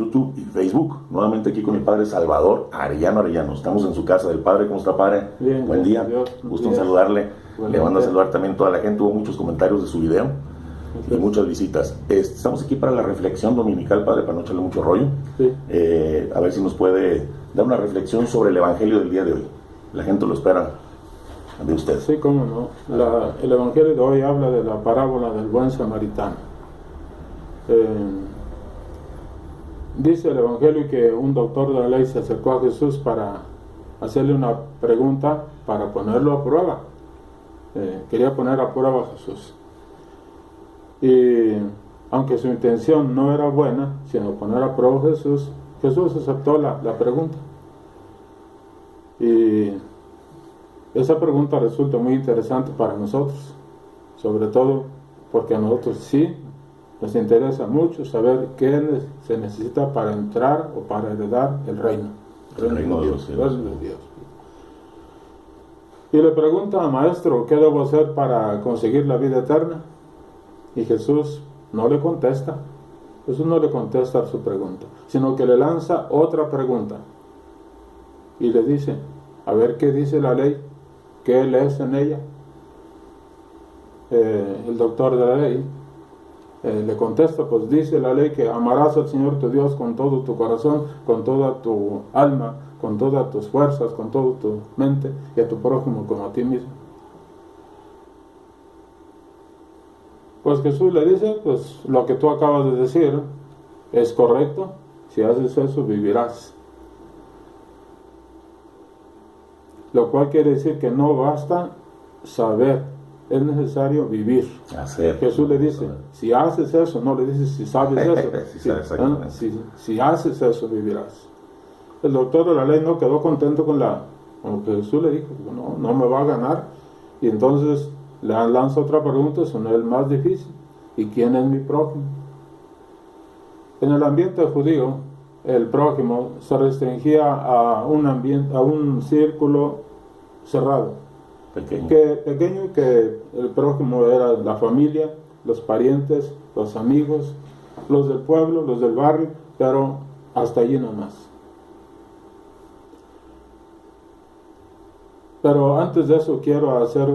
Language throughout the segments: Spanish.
YouTube y Facebook. Nuevamente aquí con el Padre Salvador Arellano. Estamos en su casa del Padre. ¿Cómo está, Padre? Bien, buen día. Gusto en saludarle. Le mando a saludar también a toda la gente. Hubo muchos comentarios de su video y muchas visitas. Estamos aquí para la reflexión dominical, Padre, para no echarle mucho rollo. Sí. A ver si nos puede dar una reflexión sobre el Evangelio del día de hoy. La gente lo espera de usted. Sí, cómo no. El Evangelio de hoy habla de la parábola del buen samaritano. Dice el Evangelio que un doctor de la ley se acercó a Jesús para hacerle una pregunta para ponerlo a prueba. Quería poner a prueba a Jesús. Y aunque su intención no era buena, sino poner a prueba a Jesús, Jesús aceptó la pregunta. Y esa pregunta resulta muy interesante para nosotros, sobre todo porque a nosotros sí nos interesa mucho saber qué se necesita para entrar o para heredar el reino. El reino de Dios. Y le pregunta al maestro, ¿qué debo hacer para conseguir la vida eterna? Y Jesús no le contesta. Jesús no le contesta a su pregunta, sino que le lanza otra pregunta. Y le dice, a ver qué dice la ley, qué lees en ella. El doctor de la ley le contesta, pues dice la ley que amarás al Señor tu Dios con todo tu corazón, con toda tu alma, con todas tus fuerzas, con toda tu mente, y a tu prójimo como a ti mismo. Pues Jesús le dice, pues lo que tú acabas de decir es correcto, si haces eso vivirás. Lo cual quiere decir que no basta saber, es necesario vivir. Hacer. Jesús le dice, si haces eso, no le dice si sabes eso. Si haces eso, vivirás. El doctor de la ley no quedó contento con lo que Jesús le dijo, no me va a ganar. Y entonces le lanza otra pregunta, son el más difícil. ¿Y quién es mi prójimo? En el ambiente judío, el prójimo se restringía a un círculo cerrado. Pequeño, que el prójimo era la familia, los parientes, los amigos, los del pueblo, los del barrio, pero hasta allí nomás. Pero antes de eso quiero hacer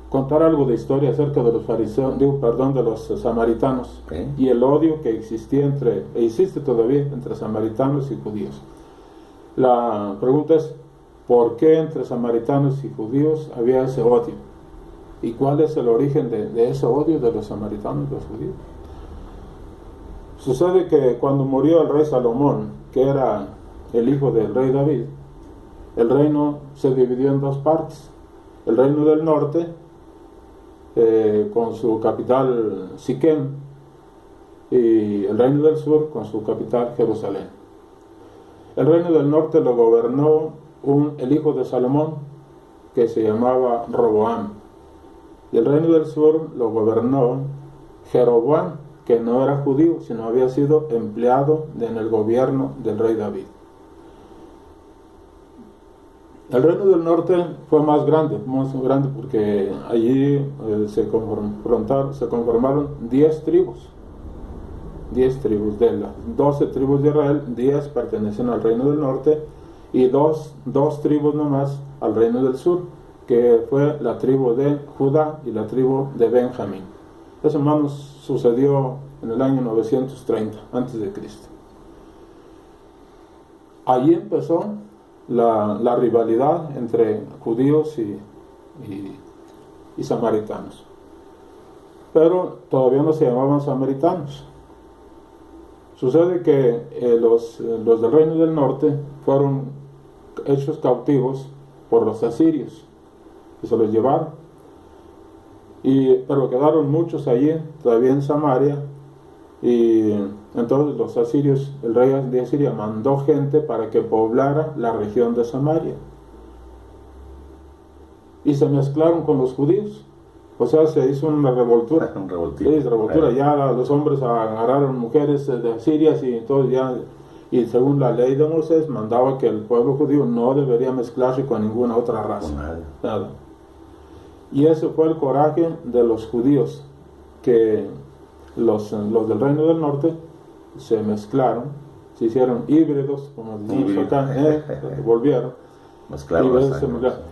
contar algo de historia acerca de los fariseos, de los samaritanos, y el odio que existía existe todavía entre samaritanos y judíos. La pregunta es, ¿por qué entre samaritanos y judíos había ese odio? ¿Y cuál es el origen de ese odio de los samaritanos y los judíos? Sucede que cuando murió el rey Salomón, que era el hijo del rey David, el reino se dividió en dos partes. El reino del norte, con su capital Siquem, y el reino del sur con su capital Jerusalén. El reino del norte lo gobernó el hijo de Salomón, que se llamaba Roboam. Y el reino del sur lo gobernó Jeroboam, que no era judío, sino había sido empleado en el gobierno del rey David. El reino del norte fue más grande porque allí se conformaron 10 tribus. 10 tribus de las 12 tribus de Israel, 10 pertenecen al reino del norte y dos tribus nomás al reino del sur, que fue la tribu de Judá y la tribu de Benjamín. Eso, hermanos, sucedió en el año 930 a.C. Allí empezó la rivalidad entre judíos y samaritanos. Pero todavía no se llamaban samaritanos. Sucede que los del reino del norte fueron hechos cautivos por los asirios y se los llevaron. Pero quedaron muchos allí, todavía en Samaria, y entonces los asirios, el rey de Asiria mandó gente para que poblara la región de Samaria. Y se mezclaron con los judíos. O sea, se hizo una revoltura. Ya los hombres agarraron mujeres de asirias y entonces y según la ley de Moisés mandaba que el pueblo judío no debería mezclarse con ninguna otra raza. Nada. Y ese fue el coraje de los judíos, que los del Reino del Norte se mezclaron, se hicieron híbridos, como decimos acá, volvieron.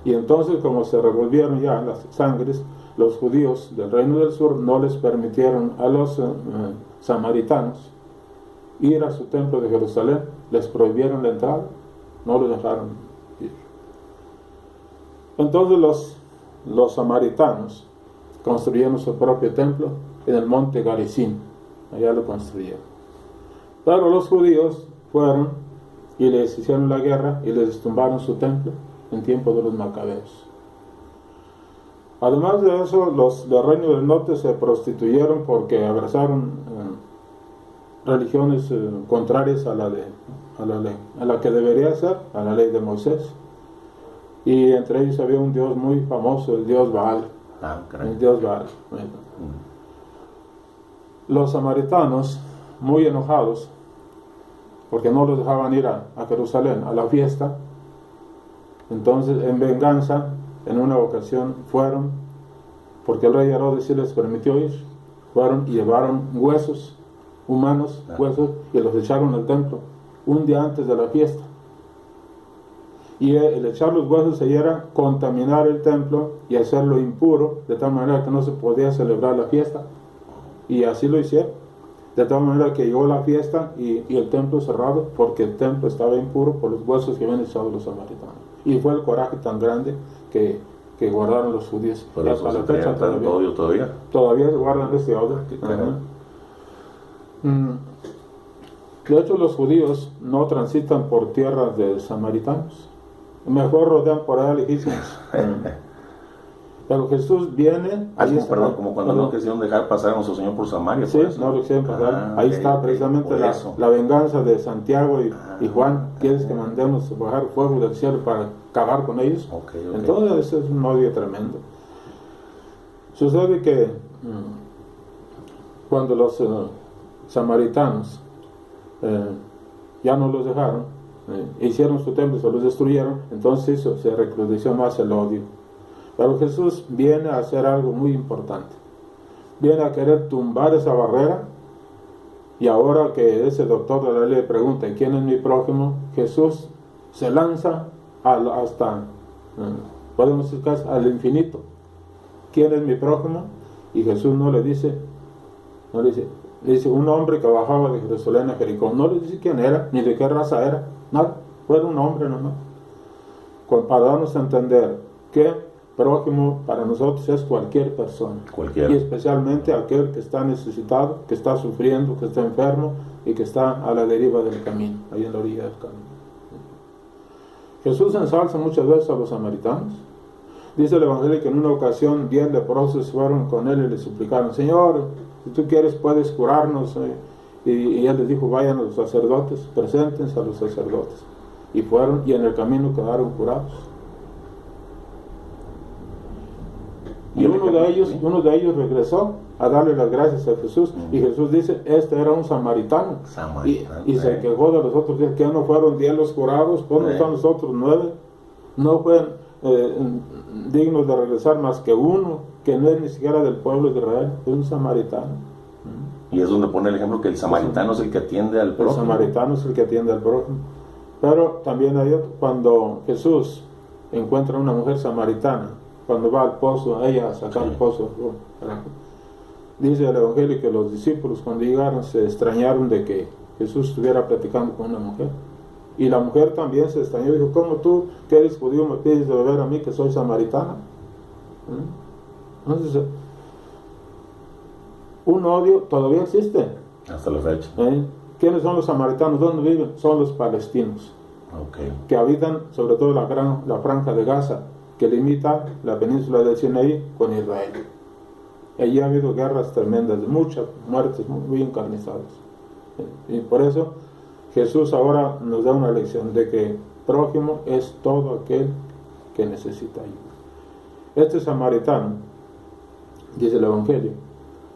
Y entonces, como se revolvieron ya las sangres, los judíos del Reino del Sur no les permitieron a los samaritanos ir a su templo de Jerusalén, les prohibieron la entrada, no los dejaron ir. Entonces los samaritanos construyeron su propio templo en el monte Garizim, allá lo construyeron. Pero los judíos fueron y les hicieron la guerra y les tumbaron su templo en tiempo de los macabeos. Además de eso, los del Reino del Norte se prostituyeron porque abrazaron religiones contrarias a la ley, a la que debería ser, a la ley de Moisés. Y entre ellos había un dios muy famoso, el dios Baal. El dios Baal. Bueno. Los samaritanos, muy enojados, porque no los dejaban ir a Jerusalén a la fiesta, entonces en venganza, en una ocasión fueron, porque el rey Herodes sí les permitió ir, fueron y llevaron huesos humanos, huesos, y los echaron al templo un día antes de la fiesta. Y el echar los huesos ahí era contaminar el templo y hacerlo impuro, de tal manera que no se podía celebrar la fiesta. Y así lo hicieron, de tal manera que llegó la fiesta y el templo cerrado, porque el templo estaba impuro por los huesos que habían echado los samaritanos. Y fue el coraje tan grande que guardaron los judíos. Por eso hasta la fecha todavía. Todavía guardan este odio. De hecho, los judíos no transitan por tierras de samaritanos. Mejor rodean por allá lejísimos. Pero Jesús viene... como cuando no quisieron dejar pasar a nuestro Señor por Samaria. Sí, no lo quisieron pasar. Ahí está precisamente la venganza de Santiago y Juan. ¿Quieres que mandemos bajar fuego del cielo para acabar con ellos? Entonces eso es un odio tremendo. Sucede que cuando los samaritanos ya no los dejaron, hicieron su templo, se los destruyeron, entonces se recrudeció más el odio. Pero Jesús viene a hacer algo muy importante. Viene a querer tumbar esa barrera. Y ahora que ese doctor de la ley pregunta ¿quién es mi prójimo? Jesús se lanza hasta, podemos decir, al infinito. ¿Quién es mi prójimo? Y Jesús no le dice un hombre que bajaba de Jerusalén a Jericó. No le dice quién era, ni de qué raza era, nada, fue un hombre nomás. Para darnos a entender que prójimo para nosotros es cualquier persona. Y especialmente aquel que está necesitado, que está sufriendo, que está enfermo y que está a la deriva del camino, ahí en la orilla del camino. Jesús ensalza muchas veces a los samaritanos. Dice el Evangelio que en una ocasión 10 leprosos fueron con él y le suplicaron: Señor, si tú quieres puedes curarnos. Y él les dijo: vayan a los sacerdotes, preséntense a los sacerdotes. Y fueron y en el camino quedaron curados. Y uno de ellos regresó a darle las gracias a Jesús. Y Jesús dice: este era un samaritano. Y se quejó de los otros 10. ¿Que no fueron 10 los curados? ¿Por dónde están los otros 9? No fueron dignos de regresar más que uno, que no es ni siquiera del pueblo de Israel, es un samaritano. Y es donde pone el ejemplo que el samaritano es el que atiende al prójimo. El samaritano es el que atiende al prójimo. Pero también hay otro, cuando Jesús encuentra a una mujer samaritana, cuando va al pozo, a ella a sacar el pozo, dice el Evangelio que los discípulos cuando llegaron se extrañaron de que Jesús estuviera platicando con una mujer. Y la mujer también se extrañó y dijo: ¿cómo tú, que eres judío, me pides de beber a mí, que soy samaritana? Entonces, un odio todavía existe. Hasta la fecha. ¿Quiénes son los samaritanos? ¿Dónde viven? Son los palestinos. Que habitan sobre todo la franja de Gaza, que limita la península del Sinaí con Israel. Allí ha habido guerras tremendas, muchas muertes muy encarnizadas. Y por eso Jesús ahora nos da una lección de que prójimo es todo aquel que necesita ayuda. Este samaritano, dice el Evangelio,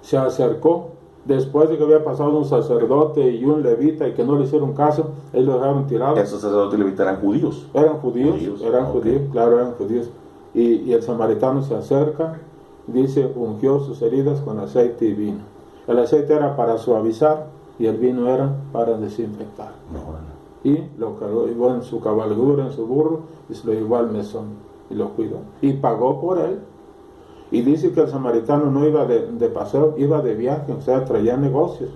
se acercó después de que había pasado un sacerdote y un levita y que no le hicieron caso. Ellos lo dejaron tirado. ¿Esos sacerdotes y levitas eran judíos? Eran judíos, claro, eran judíos. Y el samaritano se acerca, dice, ungió sus heridas con aceite y vino. El aceite era para suavizar y el vino era para desinfectar. Y lo cargó, iba en su cabalgadura, en su burro, y se lo llevó al mesón y lo cuidó. Y pagó por él. Y dice que el samaritano no iba de paseo, iba de viaje, o sea, traía negocios.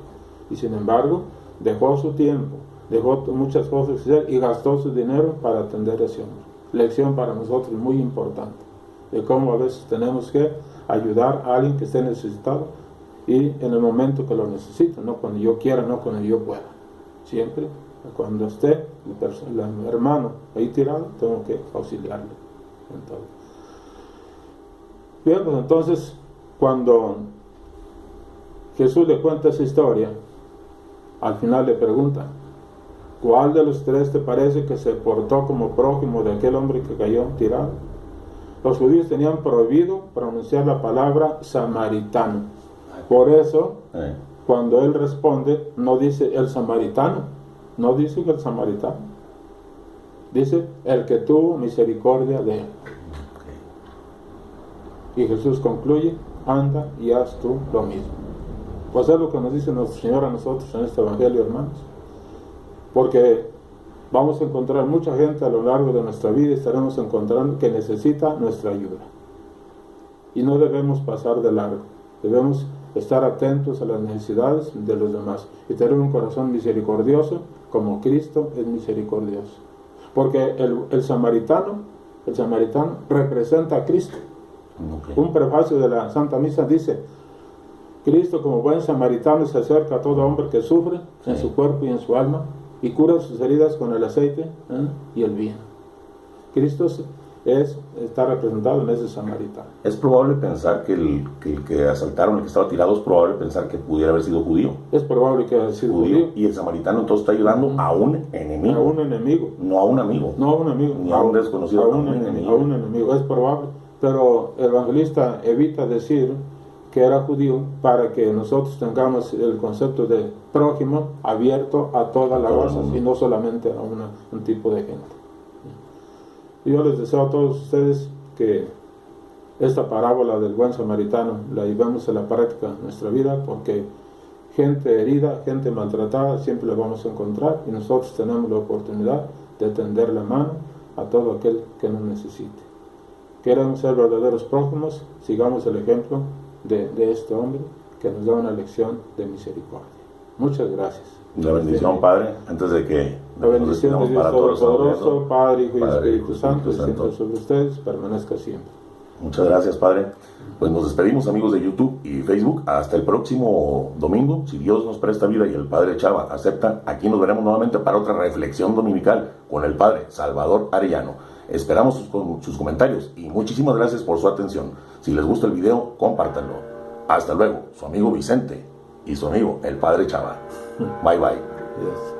Y sin embargo, dejó su tiempo, dejó muchas cosas que hacer y gastó su dinero para atender a ese hombre. Lección para nosotros muy importante, de cómo a veces tenemos que ayudar a alguien que esté necesitado y en el momento que lo necesita, no cuando yo quiera, no cuando yo pueda. Siempre, cuando esté el hermano ahí tirado, tengo que auxiliarle. Bien, pues entonces, cuando Jesús le cuenta esa historia, al final le pregunta, ¿cuál de los tres te parece que se portó como prójimo de aquel hombre que cayó tirado? Los judíos tenían prohibido pronunciar la palabra samaritano. Por eso, cuando él responde, no dice el samaritano, no dice el samaritano, dice el que tuvo misericordia de él. Y Jesús concluye, anda y haz tú lo mismo. Pues es lo que nos dice nuestro Señor a nosotros en este Evangelio, hermanos. Porque vamos a encontrar mucha gente a lo largo de nuestra vida y estaremos encontrando que necesita nuestra ayuda. Y no debemos pasar de largo. Debemos estar atentos a las necesidades de los demás y tener un corazón misericordioso como Cristo es misericordioso. Porque el samaritano representa a Cristo. Un prefacio de la Santa Misa dice, Cristo como buen samaritano se acerca a todo hombre que sufre en su cuerpo y en su alma y cura sus heridas con el aceite y el vino. Cristo está representado en ese samaritano. Es probable pensar que el que asaltaron, el que estaba tirado, es probable pensar que pudiera haber sido judío. Es probable que haya sido judío. Y el samaritano entonces está ayudando a un enemigo. A un enemigo. No a un amigo. No a un amigo. Ni a un desconocido. A un enemigo. Es probable. Pero el evangelista evita decir que era judío para que nosotros tengamos el concepto de prójimo abierto a toda la raza y no solamente a un tipo de gente. Yo les deseo a todos ustedes que esta parábola del buen samaritano la llevemos a la práctica en nuestra vida, porque gente herida, gente maltratada siempre la vamos a encontrar y nosotros tenemos la oportunidad de tender la mano a todo aquel que nos necesite. Queremos ser verdaderos prójimos, sigamos el ejemplo de este hombre que nos da una lección de misericordia. Muchas gracias. La bendición, Padre, antes de que la bendición de Dios Todopoderoso, Padre, Hijo y Espíritu Santo, descienda sobre ustedes, permanezca siempre. Muchas gracias, Padre. Pues nos despedimos, amigos de YouTube y Facebook. Hasta el próximo domingo, si Dios nos presta vida y el Padre Chava acepta. Aquí nos veremos nuevamente para otra reflexión dominical con el Padre Salvador Arellano. Esperamos sus comentarios y muchísimas gracias por su atención. Si les gusta el video, compártanlo. Hasta luego, su amigo Vicente y su amigo el Padre Chava. Bye bye. Yes.